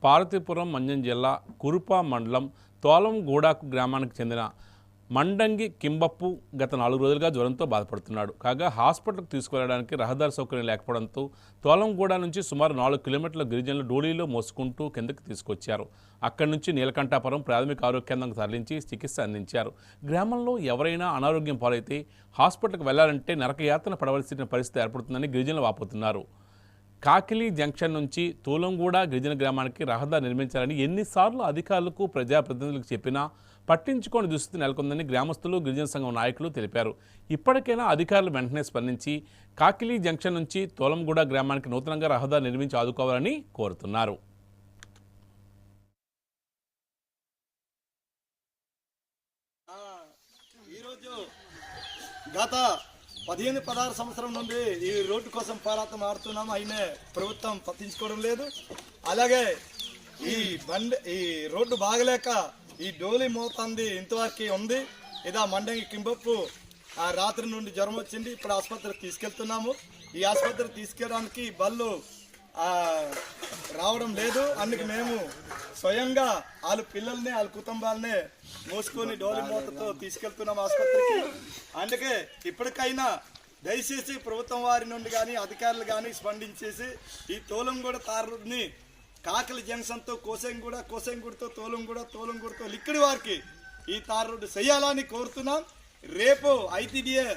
పార్వతీపురం మన్యం జిల్లా కురుపా మండలం తోలంగూడకు గ్రామానికి చెందిన మండంగి కింబప్పు గత 4 రోజులుగా జ్వరంతో బాధపడుతున్నాడు. కాగా హాస్పిటల్కి తీసుకువెళ్ళడానికి రహదారి సౌకర్యం లేకపోవడంతో తోలంగూడ నుంచి సుమారు 4 కిలోమీటర్ల గిరిజనులు డోలీలో మోసుకుంటూ కిందకి తీసుకొచ్చారు. అక్కడి నుంచి నీలకంఠాపురం ప్రాథమిక ఆరోగ్య కేంద్రానికి తరలించి చికిత్స అందించారు. గ్రామంలో ఎవరైనా అనారోగ్యం పాలైతే హాస్పిటల్కి వెళ్లాలంటే నరకయాతన పడవలసిన పరిస్థితి ఏర్పడుతుందని గిరిజనులు వాపోతున్నారు. కాకిలి జంక్షన్ నుంచి తోలంగూడ గిరిజన గ్రామానికి రహదారి నిర్మించాలని ఎన్నిసార్లు అధికారులకు ప్రజాప్రతినిధులకు చెప్పినా పట్టించుకోని దుస్థితి నెలకొందని గ్రామస్తులు గిరిజన సంఘం నాయకులు తెలిపారు. ఇప్పటికైనా అధికారులు వెంటనే స్పందించి కాకిలి జంక్షన్ నుంచి తోలంగూడ గ్రామానికి నూతనంగా రహదారి నిర్మించి ఆదుకోవాలని కోరుతున్నారు. గత 15-16 సంవత్సరం నుండి ఈ రోడ్డు కోసం పోరాటం ఆడుతున్నాము. అయినా ప్రభుత్వం పట్టించుకోవడం లేదు. అలాగే ఈ రోడ్డు బాగలేక ఈ డోలీ మోతాంది ఇంతవరకు ఉంది. ఇదా మండంగి కింబప్పు రాత్రి నుండి జ్వరం వచ్చింది. ఇప్పుడు ఆసుపత్రికి తీసుకెళ్తున్నాము. ఈ ఆసుపత్రికి తీసుకెళ్ళడానికి బళ్ళు రావడం లేదు. అందుకు మేము స్వయంగా వాళ్ళ పిల్లల్ని వాళ్ళ కుటుంబాలని మోసుకొని డోలి మూతతో తీసుకెళ్తున్నాం ఆసుపత్రికి. అందుకే ఇప్పటికైనా దయచేసి ప్రభుత్వం వారి నుండి కానీ అధికారులు కానీ స్పందించేసి ఈ తోలంగూడ తారుని కాకలి జంక్షన్తో కోసంగూడతో తోలంగూడతో లిక్కిడి వారికి ఈ తారు రోడ్డు చేయాలని కోరుతున్నాం. రేపు ఐటీడీఏ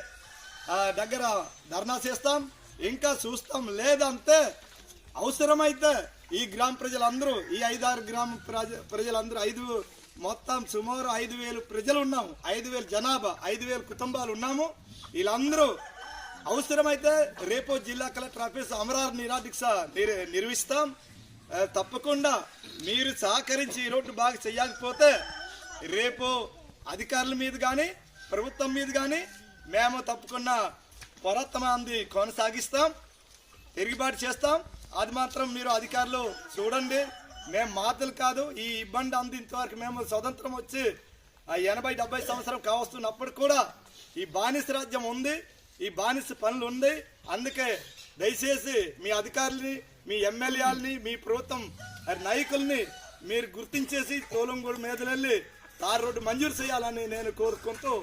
దగ్గర ధర్నా చేస్తాం. ఇంకా చూస్తాం. లేదంటే అవసరమైతే ఈ గ్రామ ప్రజలందరూ ఈ 5-6 గ్రామ ప్రజలందరూ మొత్తం సుమారు 5,000 ప్రజలు ఉన్నాము. 5,000 జనాభా, 5,000 కుటుంబాలు ఉన్నాము. వీళ్ళందరూ అవసరమైతే రేపు జిల్లా కలెక్టర్ ఆఫీస్ అమరార్ నిరాదీక్ష నిర్వహిస్తాం. తప్పకుండా మీరు సహకరించి ఈ రోడ్డు బాగా చేయకపోతే రేపు అధికారుల మీద కానీ ప్రభుత్వం మీద కానీ మేము తప్పకుండా పోరాటం కొనసాగిస్తాం, తిరుగుబాటు చేస్తాం. అది మాత్రం మీరు అధికారులు చూడండి. మేము మాటలు కాదు. ఈ ఇబ్బంది ఇంతవరకు మేము స్వతంత్రం వచ్చి 80-70 సంవత్సరం కావస్తున్నప్పుడు కూడా ఈ బానిస రాజ్యం ఉంది, ఈ బానిస పనులు ఉంది. అందుకే దయచేసి మీ అధికారులని, మీ ఎమ్మెల్యేలని, మీ ప్రభుత్వం నాయకుల్ని మీరు గుర్తించేసి తోలంగూడ మీదలెళ్ళి తారు రోడ్డు మంజూరు చేయాలని నేను కోరుకుంటూ